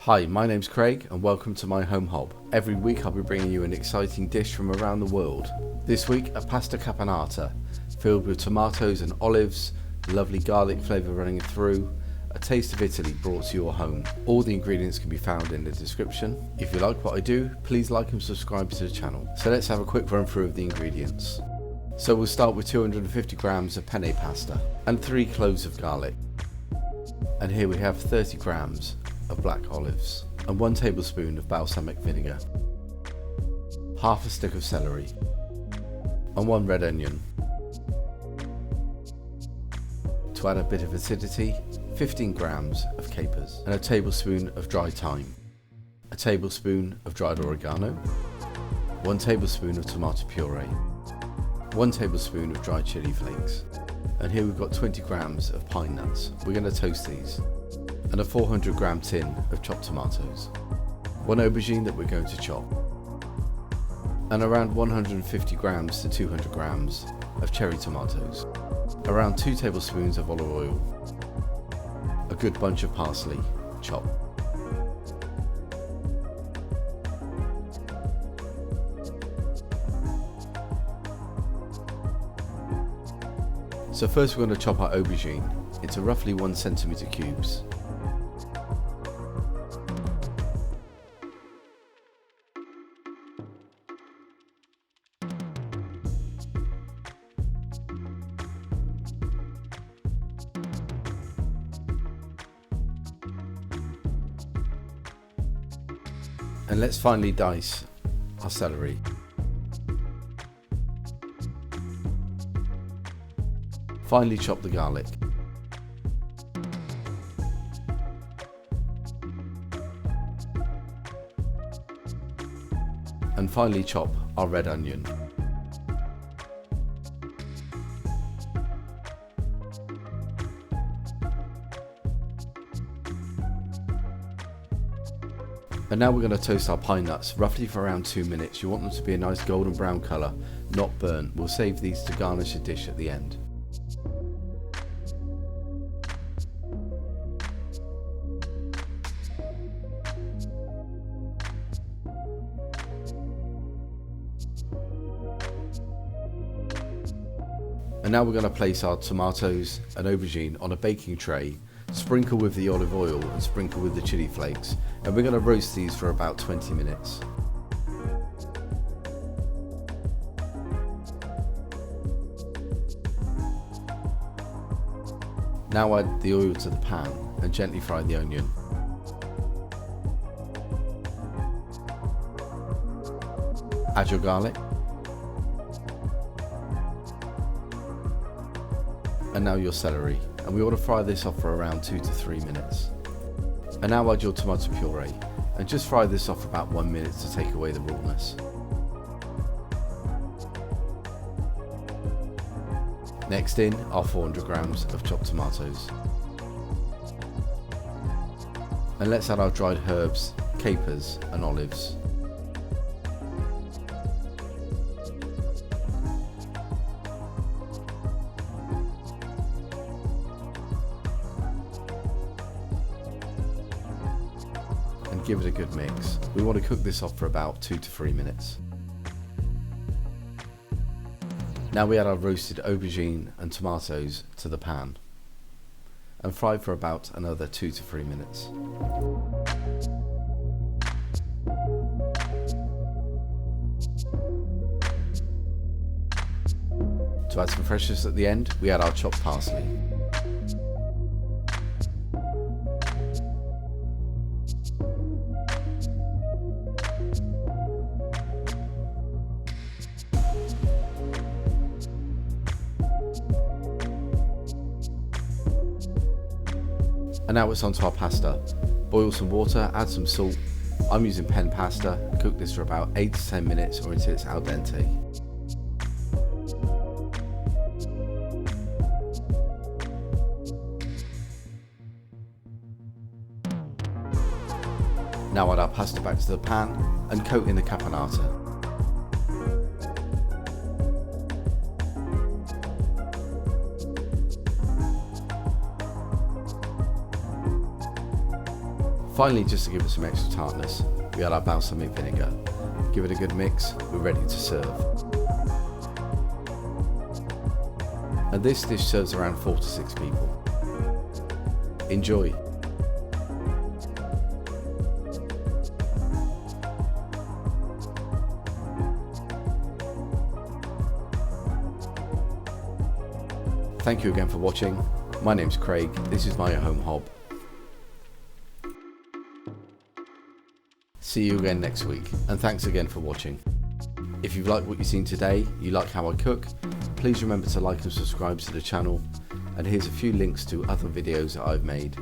Hi, my name's Craig and welcome to My Home Hob. Every week I'll be bringing you an exciting dish from around the world. This week a pasta caponata, filled with tomatoes and olives, lovely garlic flavour running through, a taste of Italy brought to your home. All the ingredients can be found in the description. If you like what I do, please like and subscribe to the channel. So let's have a quick run through of the ingredients. So we'll start with 250 grams of penne pasta and 3 cloves of garlic. And here we have 30 grams of black olives and 1 tablespoon of balsamic vinegar, half a stick of celery and 1 red onion. To add a bit of acidity, 15 grams of capers and a tablespoon of dried thyme, a tablespoon of dried oregano, 1 tablespoon of tomato puree, 1 tablespoon of dried chili flakes, and here we've got 20 grams of pine nuts. We're going to toast these, and a 400 gram tin of chopped tomatoes, 1 aubergine that we're going to chop, and around 150 grams to 200 grams of cherry tomatoes, around 2 tablespoons of olive oil, a good bunch of parsley chopped. So first we're going to chop our aubergine into roughly 1 centimeter cubes. And let's finely dice our celery. Finely chop the garlic. And finely chop our red onion. And now we're going to toast our pine nuts roughly for around 2 minutes. You want them to be a nice golden brown colour, not burnt. We'll save these to garnish the dish at the end. And now we're going to place our tomatoes and aubergine on a baking tray, sprinkle with the olive oil and sprinkle with the chili flakes, and we're going to roast these for about 20 minutes. Now add the oil to the pan and gently fry the onion. Add your garlic. And now your celery, and we want to fry this off for around 2 to 3 minutes. And now add your tomato puree and just fry this off for about 1 minute to take away the rawness. Next in are 400 grams of chopped tomatoes. And let's add our dried herbs, capers and olives. And give it a good mix. We want to cook this off for about 2 to 3 minutes. Now we add our roasted aubergine and tomatoes to the pan and fry for about another 2 to 3 minutes. To add some freshness at the end, we add our chopped parsley. And now it's onto our pasta. Boil some water, add some salt. I'm using Penne Pasta. Cook this for about 8 to 10 minutes or until it's al dente. Now add our pasta back to the pan and coat in the caponata. Finally, just to give it some extra tartness, we add our balsamic vinegar. Give it a good mix, we're ready to serve. And this dish serves around 4 to 6 people. Enjoy! Thank you again for watching. My name's Craig, this is My Home Hob. See you again next week, and thanks again for watching. If you've liked what you've seen today, you like how I cook, please remember to like and subscribe to the channel, and here's a few links to other videos that I've made.